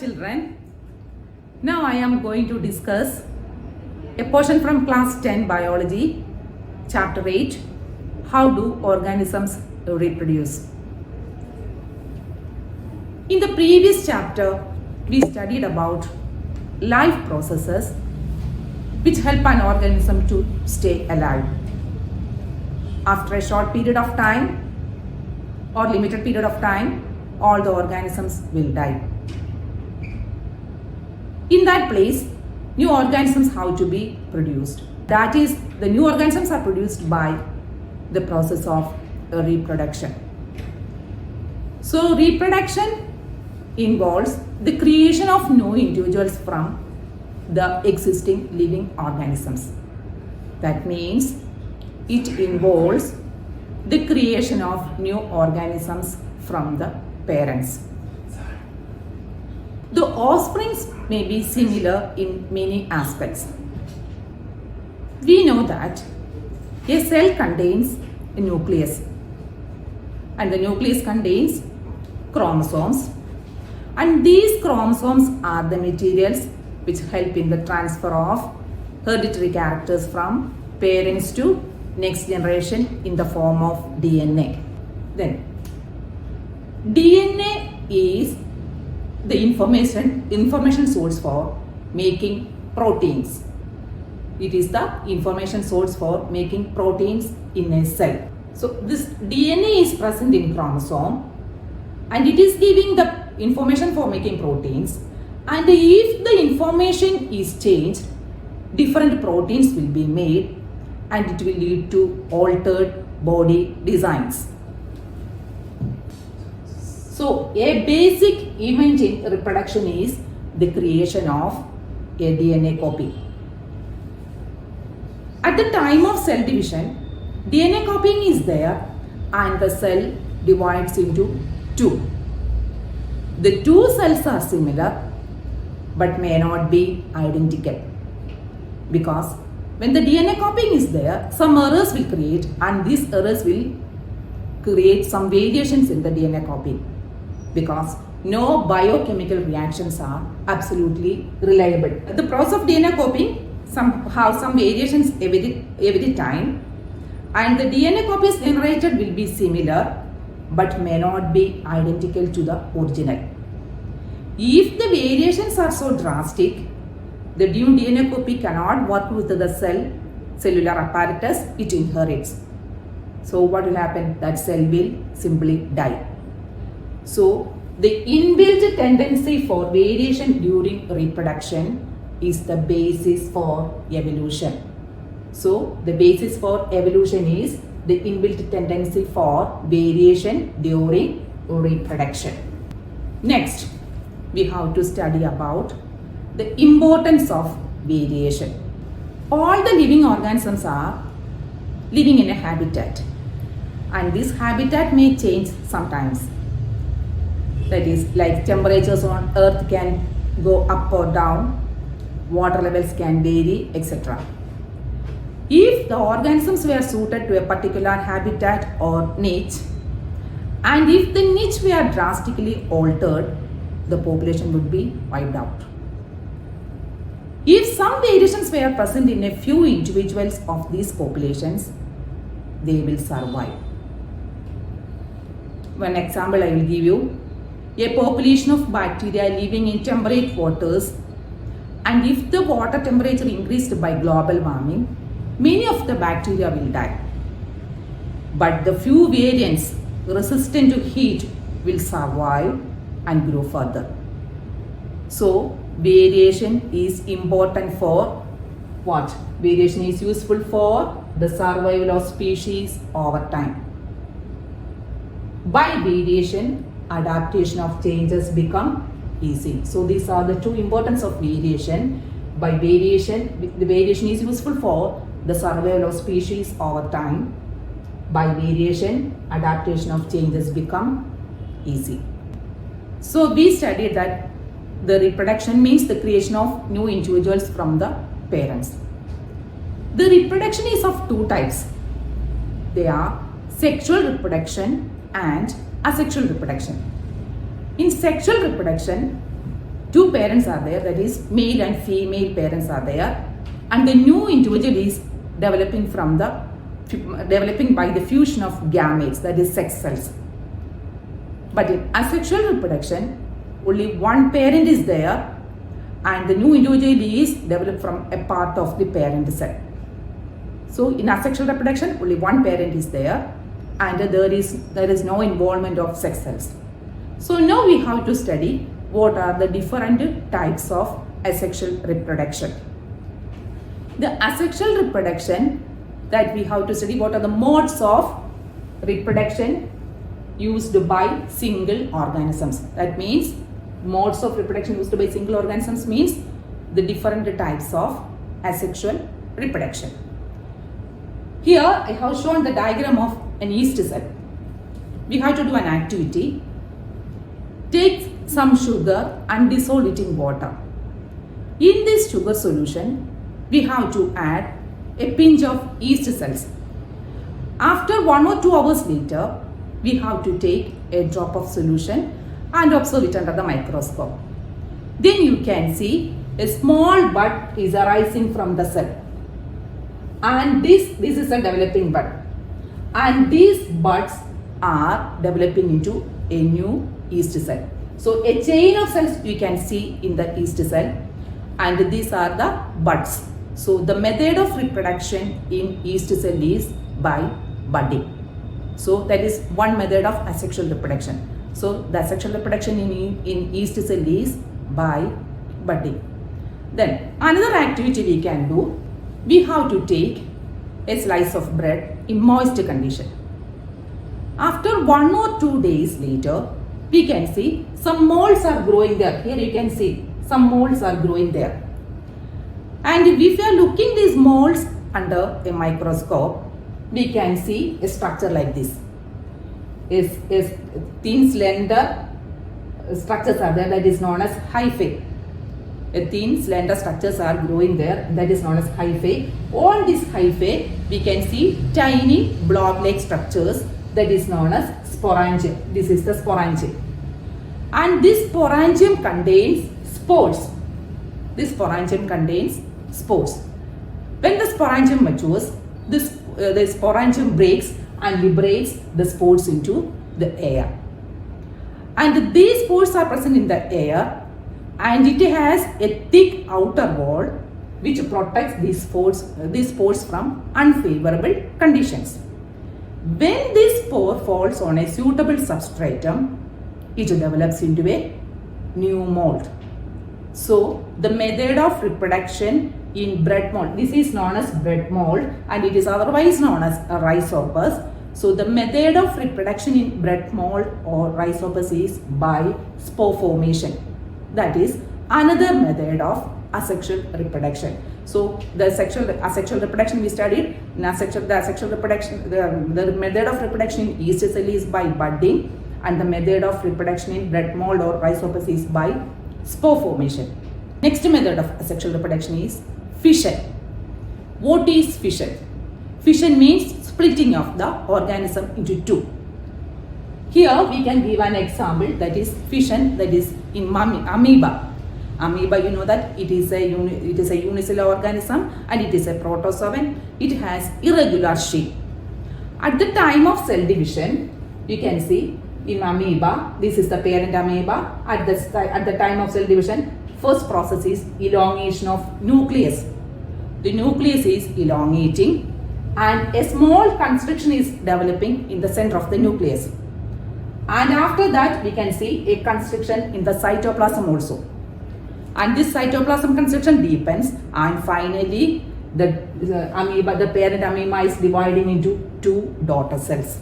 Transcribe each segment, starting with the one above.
children. Now I am going to discuss a portion from class 10 biology, chapter 8, how do organisms reproduce. In the previous chapter, we studied about life processes which help an organism to stay alive. After a short period of time or limited period of time, all the organisms will die. In that place, new organisms have to be produced. That is, the new organisms are produced by the process of reproduction. So, reproduction involves the creation of new individuals from the existing living organisms. That means it involves the creation of new organisms from the parents. The offsprings may be similar in many aspects. We know that a cell contains a nucleus, and the nucleus contains chromosomes, and these chromosomes are the materials which help in the transfer of hereditary characters from parents to next generation in the form of DNA. Then DNA is the information source for making proteins. It is the information source for making proteins in a cell. So this DNA is present in chromosome and it is giving the information for making proteins, and if the information is changed, different proteins will be made and it will lead to altered body designs. So a basic event in reproduction is the creation of a DNA copy. At the time of cell division, DNA copying is there and the cell divides into two. The two cells are similar but may not be identical, because when the DNA copying is there, some errors will create, and these errors will create some variations in the DNA copying, because no biochemical reactions are absolutely reliable. The process of DNA copying have some variations every time, and the DNA copies generated will be similar but may not be identical to the original. If the variations are so drastic, the new DNA copy cannot work with the cellular apparatus it inherits. So what will happen? That cell will simply die. So the inbuilt tendency for variation during reproduction is the basis for evolution. So the basis for evolution is the inbuilt tendency for variation during reproduction. Next, we have to study about the importance of variation. All the living organisms are living in a habitat, and this habitat may change sometimes. That is, like temperatures on earth can go up or down, water levels can vary, etc. If the organisms were suited to a particular habitat or niche, and if the niche were drastically altered, the population would be wiped out. If some variations were present in a few individuals of these populations, they will survive. One example I will give you. A population of bacteria living in temperate waters, and if the water temperature increased by global warming, many of the bacteria will die. But the few variants resistant to heat will survive and grow further. So variation is important for what? Variation is useful for the survival of species over time. By variation, adaptation of changes become easy. So these are the two importance of variation. By variation, the variation is useful for the survival of species over time. By variation, adaptation of changes become easy. So we studied that the reproduction means the creation of new individuals from the parents. The reproduction is of two types. They are sexual reproduction and asexual reproduction. In sexual reproduction, two parents are there, that is male and female parents are there, and the new individual is developing by the fusion of gametes, that is sex cells. But in asexual reproduction, only one parent is there and the new individual is developed from a part of the parent cell. So in asexual reproduction, only one parent is there and there is no involvement of sex cells. So now we have to study what are the different types of asexual reproduction. The asexual reproduction that we have to study, what are the modes of reproduction used by single organisms. That means modes of reproduction used by single organisms means the different types of asexual reproduction. Here I have shown the diagram of an yeast cell. We have to do an activity. Take some sugar and dissolve it in water. In this sugar solution, we have to add a pinch of yeast cells. After 1 or 2 hours later, we have to take a drop of solution and observe it under the microscope. Then you can see a small bud is arising from the cell. And this is a developing bud. And these buds are developing into a new yeast cell. So a chain of cells you can see in the yeast cell, and these are the buds. So the method of reproduction in yeast cell is by budding. So that is one method of asexual reproduction. So the asexual reproduction in yeast cell is by budding. Then another activity we can do, we have to take a slice of bread in moist condition. After 1 or 2 days later, we can see some molds are growing there. Here you can see some molds are growing there. And if we are looking these molds under a microscope, we can see a structure like this. Is thin slender structures are there, that is known as hyphae. A thin slender structures are growing there, that is known as hyphae. On this hyphae, we can see tiny blob-like structures, that is known as sporangium. This is the sporangium. And this sporangium contains spores. This sporangium contains spores. When the sporangium matures, the sporangium breaks and liberates the spores into the air. And these spores are present in the air, and it has a thick outer wall which protects these spores from unfavorable conditions. When this spore falls on a suitable substratum, it develops into a new mold. So the method of reproduction in bread mold, this is known as bread mold and it is otherwise known as a rhizopus. So the method of reproduction in bread mold or rhizopus is by spore formation. That is another method of asexual reproduction. So the asexual reproduction we studied. In asexual reproduction, the method of reproduction in yeast cell is by budding, and the method of reproduction in bread mold or rhizopus is by spore formation. Next method of asexual reproduction is fission. What is fission? Fission means splitting of the organism into two. Here we can give an example, that is fission, that is in amoeba. Amoeba, you know that it is a unicellular organism and it is a protozoan. It has irregular shape. At the time of cell division, you can see in amoeba, this is the parent amoeba. At the time of cell division, first process is elongation of nucleus. The nucleus is elongating and a small constriction is developing in the center of the nucleus. And after that, we can see a constriction in the cytoplasm also. And this cytoplasm constriction deepens, and finally the parent amoeba is dividing into two daughter cells.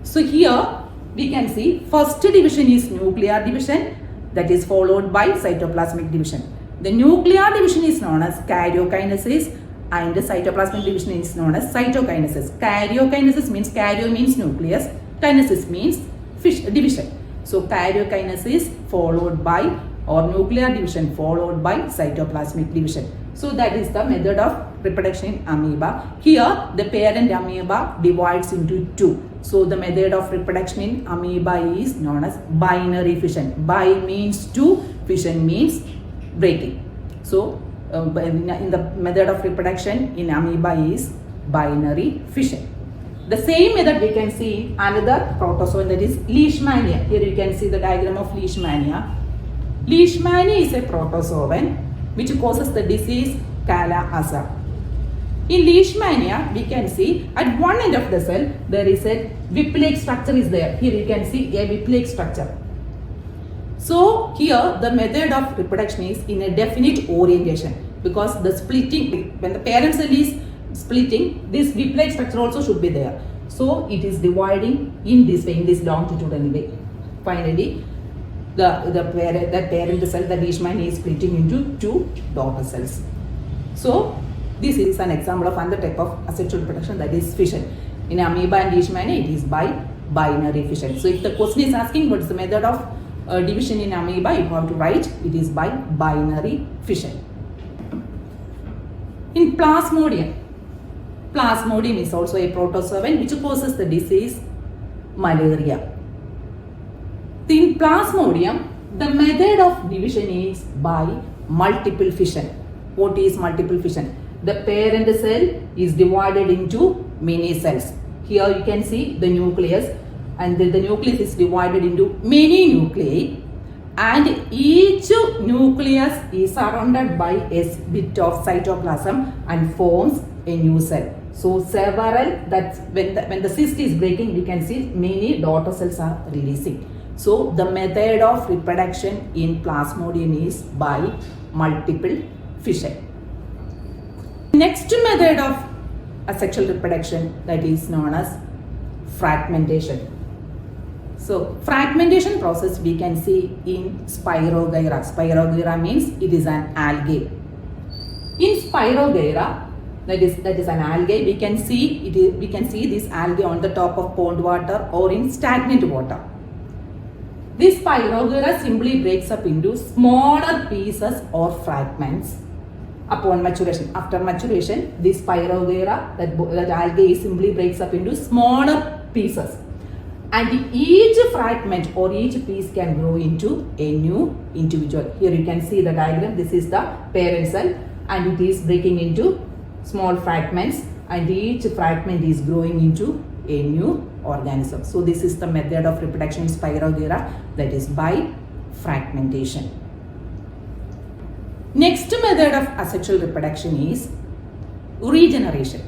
So here we can see first division is nuclear division, that is followed by cytoplasmic division. The nuclear division is known as karyokinesis and the cytoplasmic division is known as cytokinesis. Karyokinesis means, karyo means nucleus, kinesis means division. So karyokinesis followed by, or nuclear division followed by cytoplasmic division. So that is the method of reproduction in amoeba. Here the parent amoeba divides into two. So the method of reproduction in amoeba is known as binary fission. Bi means two, fission means breaking. So in the method of reproduction in amoeba is binary fission. The same method we can see in another protozoan, that is Leishmania. Here you can see the diagram of Leishmania. Leishmania is a protozoan which causes the disease Kala-Azar. In Leishmania, we can see at one end of the cell there is a whip-like structure is there. Here you can see a whip-like structure. So here the method of reproduction is in a definite orientation, because the splitting, when the parent cell is splitting, this whip-like structure also should be there. So it is dividing in this way, in this longitudinal way. Finally, the parent cell, the Leishmania, is splitting into two daughter cells. So this is an example of another type of asexual reproduction, that is fission. In amoeba and Leishmania, it is by binary fission. So if the question is asking what is the method of division in amoeba, you have to write it is by binary fission. In Plasmodium, Plasmodium is also a protozoan which causes the disease malaria. In Plasmodium, the method of division is by multiple fission. What is multiple fission? The parent cell is divided into many cells. Here you can see the nucleus, and the nucleus is divided into many nuclei, and each nucleus is surrounded by a bit of cytoplasm and forms a new cell. So several, that's when the cyst is breaking, we can see many daughter cells are releasing. So the method of reproduction in Plasmodium is by multiple fission. Next method of asexual reproduction, that is known as fragmentation. So fragmentation process we can see in Spirogyra. Spirogyra means it is an algae. In Spirogyra, that is an algae, we can see this algae on the top of pond water or in stagnant water. This Spirogyra simply breaks up into smaller pieces or fragments upon maturation. After maturation, this Spirogyra, that algae simply breaks up into smaller pieces, and each fragment or each piece can grow into a new individual. Here you can see the diagram. This is the parent cell, and it is breaking into small fragments, and each fragment is growing into a new organism. So this is the method of reproduction in Spirogyra, that is by fragmentation. Next method of asexual reproduction is regeneration.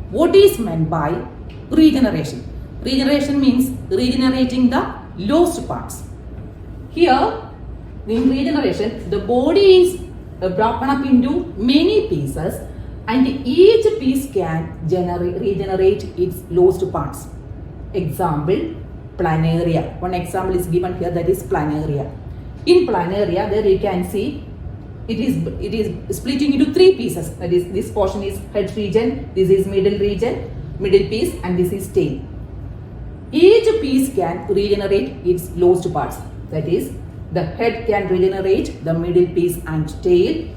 What is meant by regeneration? Regeneration means regenerating the lost parts. Here, in regeneration, the body is broken up into many pieces, and each piece can regenerate its lost parts. Example, planaria. One example is given here, that is planaria. In planaria, there you can see it is splitting into three pieces. That is, this portion is head region, this is middle region, middle piece, and this is tail. Each piece can regenerate its lost parts. That is, the head can regenerate the middle piece and tail.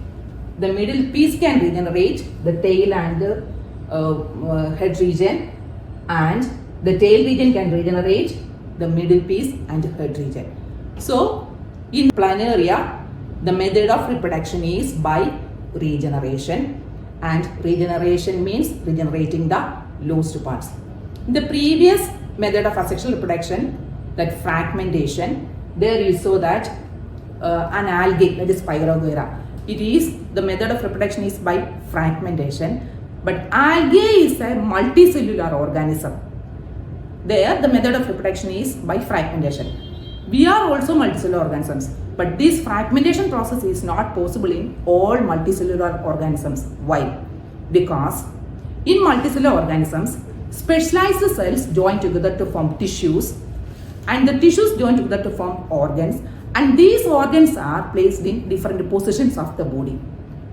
The middle piece can regenerate the tail and the head region, and the tail region can regenerate the middle piece and head region. So, in planaria, the method of reproduction is by regeneration, and regeneration means regenerating the lost parts. In the previous method of asexual reproduction, that fragmentation, there you saw that an algae, that is Spirogyra, the method of reproduction is by fragmentation, but algae is a multicellular organism. There the method of reproduction is by fragmentation. We are also multicellular organisms, but this fragmentation process is not possible in all multicellular organisms. Why? Because in multicellular organisms, specialized cells join together to form tissues, and the tissues join together to form organs, and these organs are placed in different positions of the body.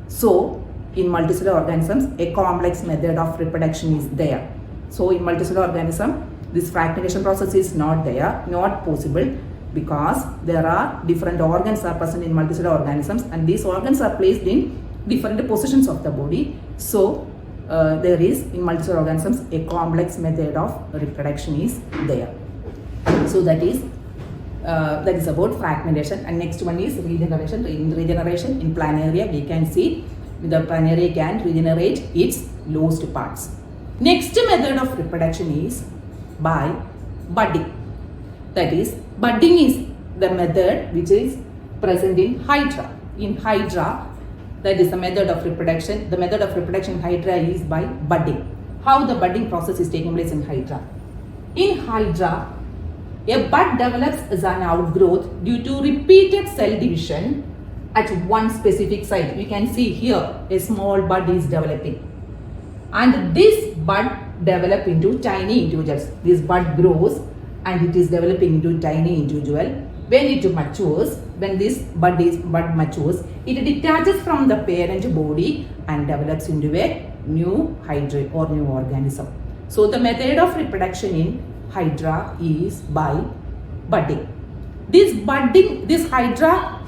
So, in multicellular organisms, a complex method of reproduction is there. So, in multicellular organism, this fragmentation process is not there, not possible, because there are different organs are present in multicellular organisms, and these organs are placed in different positions of the body. So, there is in multicellular organisms a complex method of reproduction is there. So that is about fragmentation. And next one is regeneration. In regeneration in planaria, we can see the planaria can regenerate its lost parts. Next method of reproduction is by budding. That is, budding is the method which is present in Hydra. In Hydra, that is the method of reproduction. The method of reproduction in Hydra is by budding. How the budding process is taking place in Hydra? In Hydra, a bud develops as an outgrowth due to repeated cell division at one specific site. We can see here a small bud is developing. And this bud develops into tiny individuals. This bud grows and it is developing into tiny individual. When it matures, when this bud matures, it detaches from the parent body and develops into a new hydra or new organism. So the method of reproduction in Hydra is by budding. This Hydra,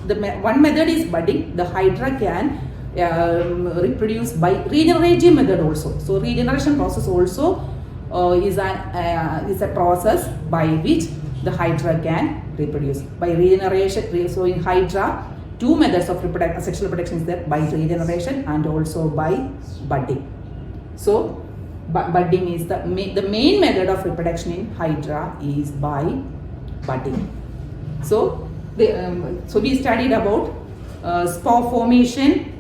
one method is budding. The Hydra can reproduce by regenerative method also. So regeneration process also is a process by which the Hydra can reproduce. By regeneration, so in Hydra, two methods of sexual reproduction is there, by regeneration and also by budding. So budding is the main method of reproduction in Hydra is by budding. So we studied about spore formation,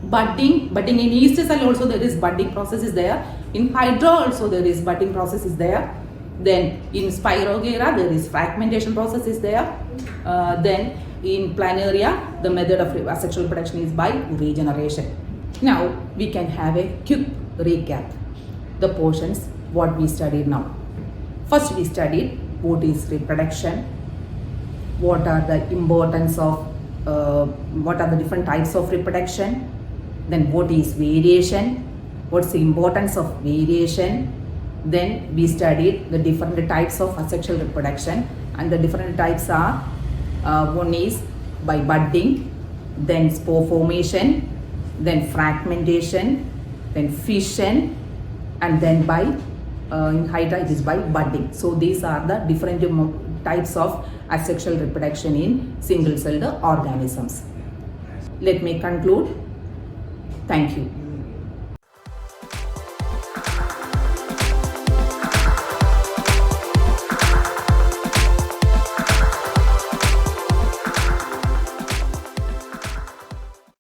budding in yeast cell also there is budding process is there. In Hydra also there is budding process is there. Then in Spirogyra there is fragmentation process is there. Then in Planaria the method of asexual reproduction is by regeneration. Now we can have a quick recap. The portions what we studied now. First we studied what is reproduction, what are the importance of what are the different types of reproduction, then what is variation, what's the importance of variation. Then we studied the different types of asexual reproduction, and the different types are one is by budding, then spore formation, then fragmentation, then fission, and then by in Hydra it is by budding. So these are the different types of asexual reproduction in single-celled organisms. Let me conclude. Thank you.